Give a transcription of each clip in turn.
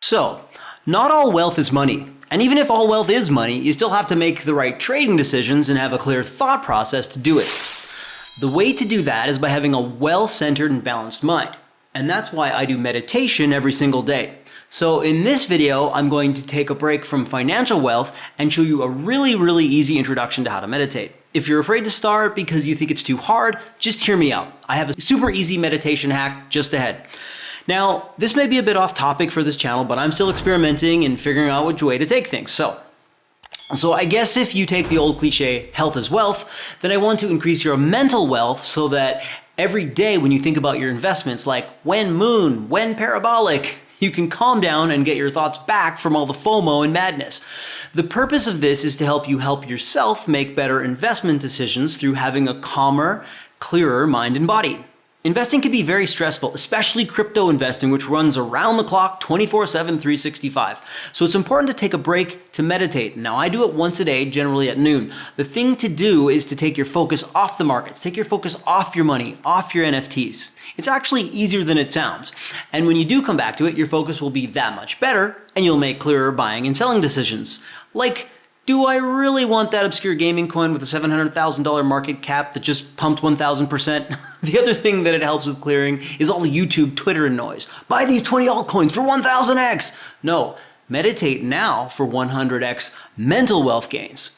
So, not all wealth is money. And even if all wealth is money, you still have to make the right trading decisions and have a clear thought process to do it. The way to do that is by having a well-centered and balanced mind. And that's why I do meditation every single day. So in this video, I'm going to take a break from financial wealth and show you a really easy introduction to how to meditate. If you're afraid to start because you think it's too hard, just hear me out. I have a super easy meditation hack just ahead. Now, this may be a bit off topic for this channel, but I'm still experimenting and figuring out which way to take things. So I guess if you take the old cliche, health is wealth, then I want to increase your mental wealth so that every day when you think about your investments, like when moon, when parabolic, you can calm down and get your thoughts back from all the FOMO and madness. The purpose of this is to help yourself make better investment decisions through having a calmer, clearer mind and body. Investing can be very stressful, especially crypto investing, which runs around the clock 24/7, 365. So it's important to take a break to meditate. Now, I do it once a day, generally at noon. The thing to do is to take your focus off the markets, take your focus off your money, off your NFTs. It's actually easier than it sounds. And when you do come back to it, your focus will be that much better and you'll make clearer buying and selling decisions. Like, do I really want that obscure gaming coin with a $700,000 market cap that just pumped 1,000%? The other thing that it helps with clearing is all the YouTube, Twitter, and noise. Buy these 20 altcoins for 1,000x. No, meditate now for 100x mental wealth gains.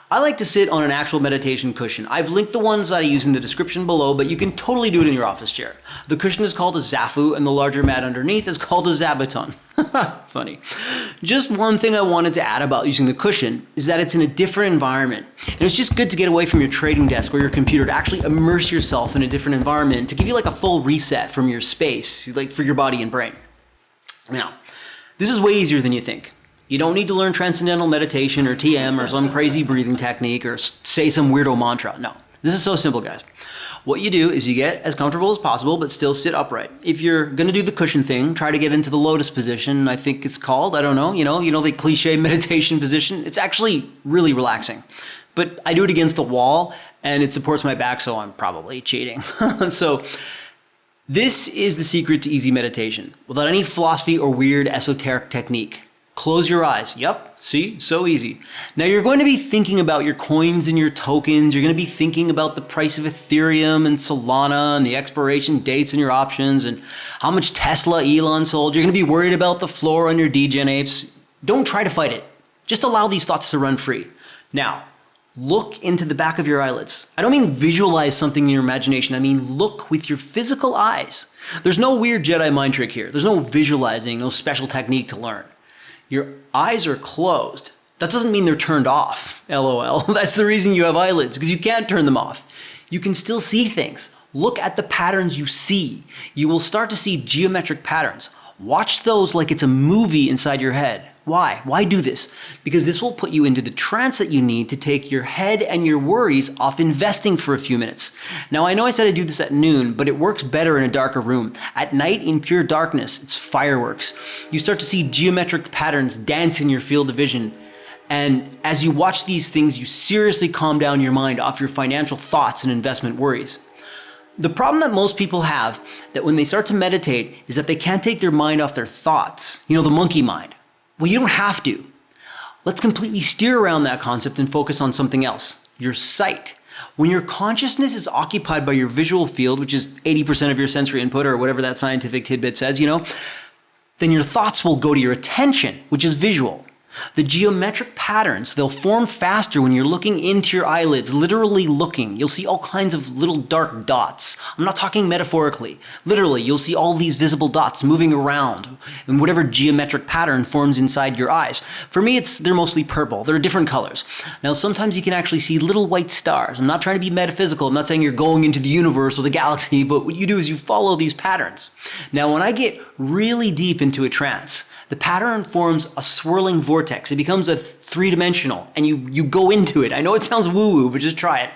I like to sit on an actual meditation cushion. I've linked the ones that I use in the description below, but you can totally do it in your office chair. The cushion is called a Zafu, and the larger mat underneath is called a Zabuton. Funny. Just one thing I wanted to add about using the cushion is that it's in a different environment. And it's just good to get away from your trading desk or your computer to actually immerse yourself in a different environment to give you like a full reset from your space, like for your body and brain. Now, this is way easier than you think. You don't need to learn transcendental meditation or TM or some crazy breathing technique or say some weirdo mantra. No, this is so simple, guys. What you do is you get as comfortable as possible, but still sit upright. If you're gonna do the cushion thing, try to get into the lotus position, I think it's called, I don't know, you know the cliche meditation position. It's actually really relaxing. But I do it against the wall and it supports my back, so I'm probably cheating. So this is the secret to easy meditation without any philosophy or weird esoteric technique. Close your eyes. Yep, see, so easy. Now you're going to be thinking about your coins and your tokens. You're going to be thinking about the price of Ethereum and Solana and the expiration dates on your options and how much Tesla Elon sold. You're going to be worried about the floor on your degen apes. Don't try to fight it. Just allow these thoughts to run free. Now, look into the back of your eyelids. I don't mean visualize something in your imagination. I mean look with your physical eyes. There's no weird Jedi mind trick here. There's no visualizing, no special technique to learn. Your eyes are closed. That doesn't mean they're turned off, LOL. That's the reason you have eyelids, because you can't turn them off. You can still see things. Look at the patterns you see. You will start to see geometric patterns. Watch those like it's a movie inside your head. Why? Why do this? Because this will put you into the trance that you need to take your head and your worries off investing for a few minutes. Now, I know I said I do this at noon, but it works better in a darker room. At night, in pure darkness, it's fireworks. You start to see geometric patterns dance in your field of vision. And as you watch these things, you seriously calm down your mind off your financial thoughts and investment worries. The problem that most people have that when they start to meditate is that they can't take their mind off their thoughts. You know, the monkey mind. Well, you don't have to. Let's completely steer around that concept and focus on something else, your sight. When your consciousness is occupied by your visual field, which is 80% of your sensory input or whatever that scientific tidbit says, then your thoughts will go to your attention, which is visual. The geometric patterns, they'll form faster when you're looking into your eyelids, literally looking. You'll see all kinds of little dark dots. I'm not talking metaphorically. Literally, you'll see all these visible dots moving around in whatever geometric pattern forms inside your eyes. For me, they're mostly purple. They're different colors. Now, sometimes you can actually see little white stars. I'm not trying to be metaphysical. I'm not saying you're going into the universe or the galaxy, but what you do is you follow these patterns. Now, when I get really deep into a trance, the pattern forms a swirling vortex. It becomes a three-dimensional, and you go into it. I know it sounds woo-woo, but just try it.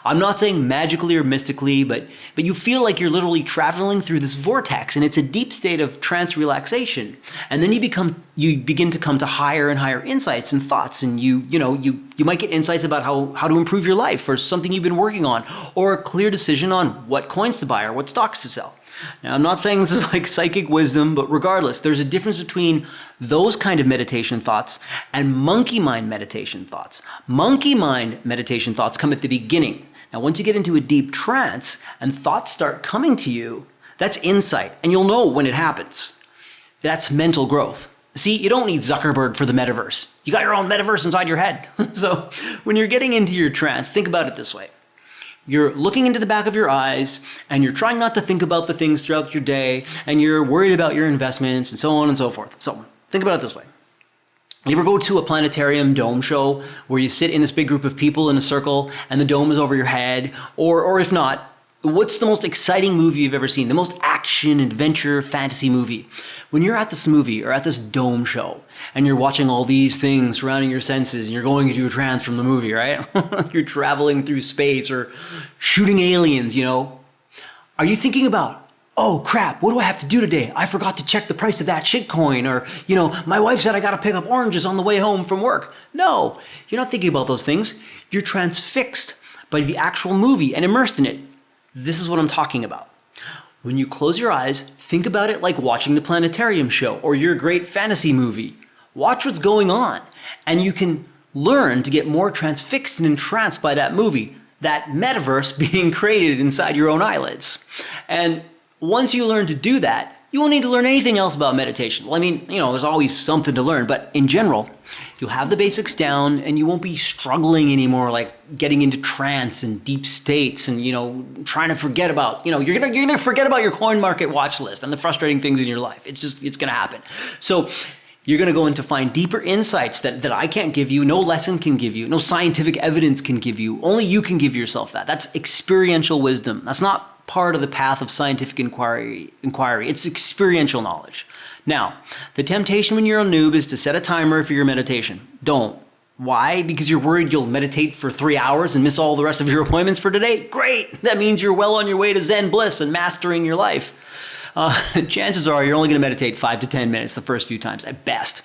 I'm not saying magically or mystically, but you feel like you're literally traveling through this vortex, and it's a deep state of trance relaxation. And then you begin to come to higher and higher insights and thoughts, and you might get insights about how to improve your life or something you've been working on, or a clear decision on what coins to buy or what stocks to sell. Now, I'm not saying this is like psychic wisdom, but regardless, there's a difference between those kind of meditation thoughts and monkey mind meditation thoughts. Monkey mind meditation thoughts come at the beginning. Now, once you get into a deep trance and thoughts start coming to you, that's insight, and you'll know when it happens. That's mental growth. See, you don't need Zuckerberg for the metaverse. You got your own metaverse inside your head. So when you're getting into your trance, think about it this way. You're looking into the back of your eyes, and you're trying not to think about the things throughout your day, and you're worried about your investments, and so on and so forth. So think about it this way. You ever go to a Planetarium dome show where you sit in this big group of people in a circle, and the dome is over your head? Or if not, what's the most exciting movie you've ever seen? The most action, adventure, fantasy movie? When you're at this movie or at this dome show and you're watching all these things surrounding your senses and you're going into a trance from the movie, right? You're traveling through space or shooting aliens, Are you thinking about, oh crap, what do I have to do today? I forgot to check the price of that shitcoin. Or, my wife said I got to pick up oranges on the way home from work. No, you're not thinking about those things. You're transfixed by the actual movie and immersed in it. This is what I'm talking about. When you close your eyes, think about it like watching the Planetarium show or your great fantasy movie. Watch what's going on, and you can learn to get more transfixed and entranced by that movie, that metaverse being created inside your own eyelids. And once you learn to do that, you won't need to learn anything else about meditation. Well, there's always something to learn, but in general, you'll have the basics down and you won't be struggling anymore, like getting into trance and deep states and, trying to forget about, you're going to forget about your coin market watch list and the frustrating things in your life. It's going to happen. So you're going to go in to find deeper insights that I can't give you, no lesson can give you, no scientific evidence can give you. Only you can give yourself that. That's experiential wisdom. That's not part of the path of scientific inquiry. It's experiential knowledge. Now, the temptation when you're a noob is to set a timer for your meditation. Don't. Why? Because you're worried you'll meditate for 3 hours and miss all the rest of your appointments for today? Great! That means you're well on your way to Zen bliss and mastering your life. Chances are you're only going to meditate 5 to 10 minutes the first few times at best.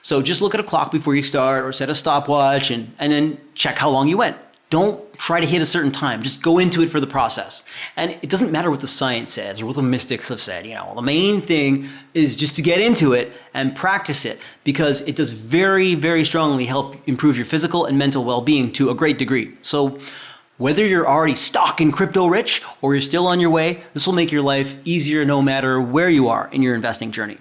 So just look at a clock before you start or set a stopwatch and then check how long you went. Don't try to hit a certain time. Just go into it for the process. And it doesn't matter what the science says or what the mystics have said. The main thing is just to get into it and practice it, because it does very, very strongly help improve your physical and mental well-being to a great degree. So whether you're already stock in crypto rich or you're still on your way, this will make your life easier no matter where you are in your investing journey.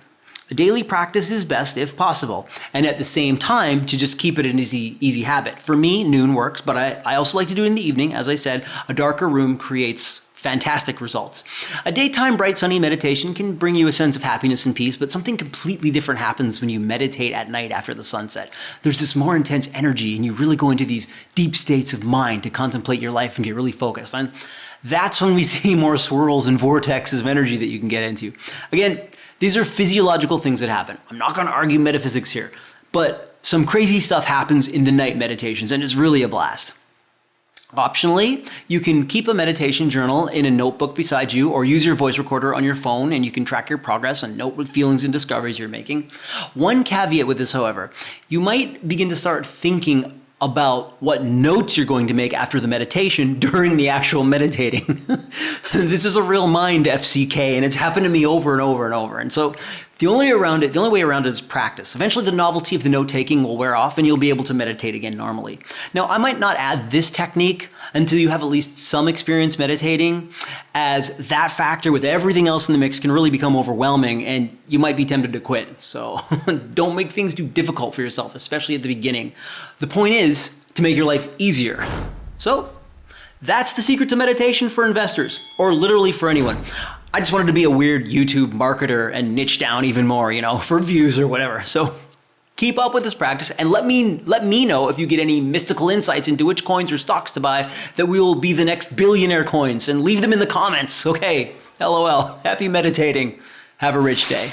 A daily practice is best if possible, and at the same time to just keep it an easy habit. For me, noon works, but I also like to do it in the evening. As I said, a darker room creates fantastic results. A daytime bright sunny meditation can bring you a sense of happiness and peace, but something completely different happens when you meditate at night after the sunset. There's this more intense energy, and you really go into these deep states of mind to contemplate your life and get really focused. And that's when we see more swirls and vortexes of energy that you can get into. Again, these are physiological things that happen. I'm not going to argue metaphysics here, but some crazy stuff happens in the night meditations, and it's really a blast. Optionally, you can keep a meditation journal in a notebook beside you or use your voice recorder on your phone, and you can track your progress and note what feelings and discoveries you're making. One caveat with this, however, you might begin to start thinking about what notes you're going to make after the meditation during the actual meditating. This is a real mind FCK, and it's happened to me over and over and over. And so the only way around it is practice. Eventually the novelty of the note-taking will wear off and you'll be able to meditate again normally. Now, I might not add this technique until you have at least some experience meditating, as that factor with everything else in the mix can really become overwhelming and you might be tempted to quit. So don't make things too difficult for yourself, especially at the beginning. The point is to make your life easier. So that's the secret to meditation for investors, or literally for anyone. I just wanted to be a weird YouTube marketer and niche down even more, for views or whatever. So keep up with this practice and let me know if you get any mystical insights into which coins or stocks to buy that will be the next billionaire coins, and leave them in the comments. Okay, LOL. Happy meditating. Have a rich day.